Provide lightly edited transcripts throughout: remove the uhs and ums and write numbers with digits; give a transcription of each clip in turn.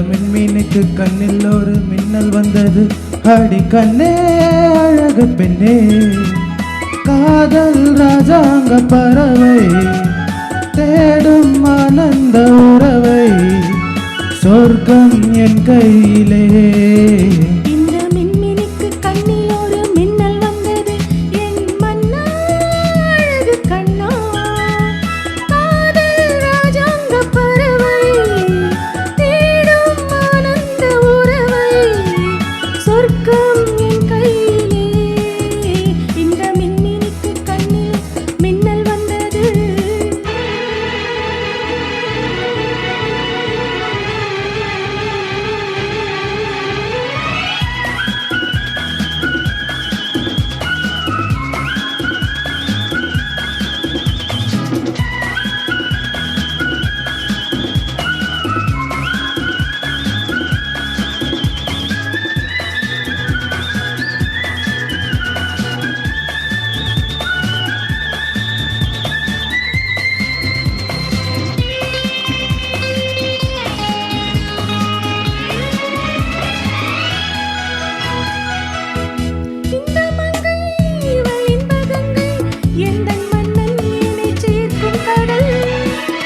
மின்மீனுக்கு கண்ணில் ஒரு மின்னல் வந்தது. அடி கண்ணே அழகு பெண்ணே, காதல் ராஜாங்க பறவை தேடும் ஆனந்த உறவை, சொர்க்கம் என் கையிலே. இந்த மின்மினிக்கு கண்ணில் ஒரு மின்னல் வந்தது. என் மன்னா அழகு கண்ணா, காதல் ராஜாங்க பறவை தேடும் ஆனந்த உறவை, சொர்க்கம் என் கையிலே. இந்த மின்மினிக்கு கண்ணில் மின்னல் வந்தது.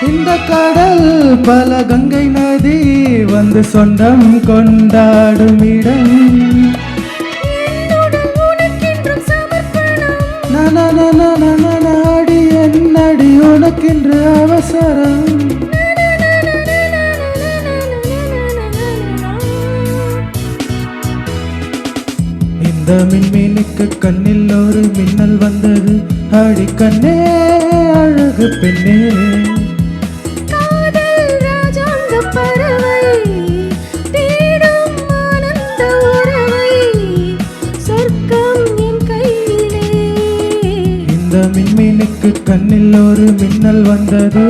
இந்த கடல் பல கங்கை நதி வந்து சொந்தம் கொண்டாடும் இடம். நாடி என்னடி உனக்கென்று அவசரம். இந்த மின்மீனுக்கு கண்ணில் ஒரு மின்னல் வந்தது. அடி கண்ணே அழகு பெண்ணே, இந்த மின்மீனுக்கு கண்ணில் ஒரு மின்னல் வந்தது.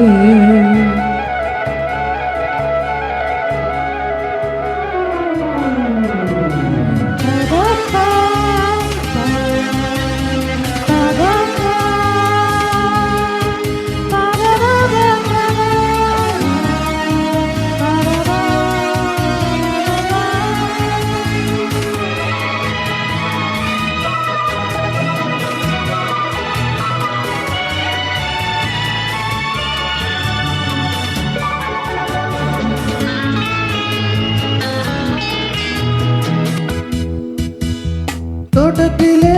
தோட்டத்திலே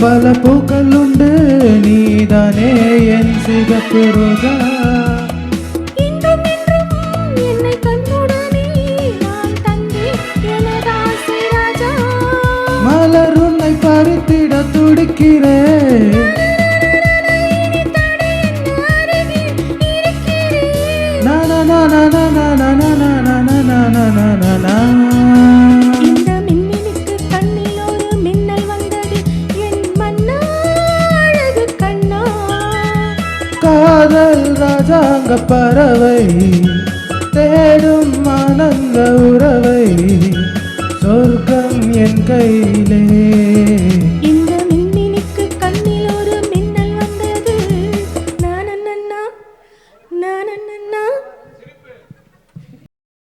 பல பூக்கள் உண்டு, நீதானே என் சிகப்பு ரோஜா. மலர் உன்னை பறித்திட துடிக்கிறேன். காதல் ராஜாங்க பறவை தேடும் ஆனந்த உறவை, சொர்க்கம் என் கையிலே.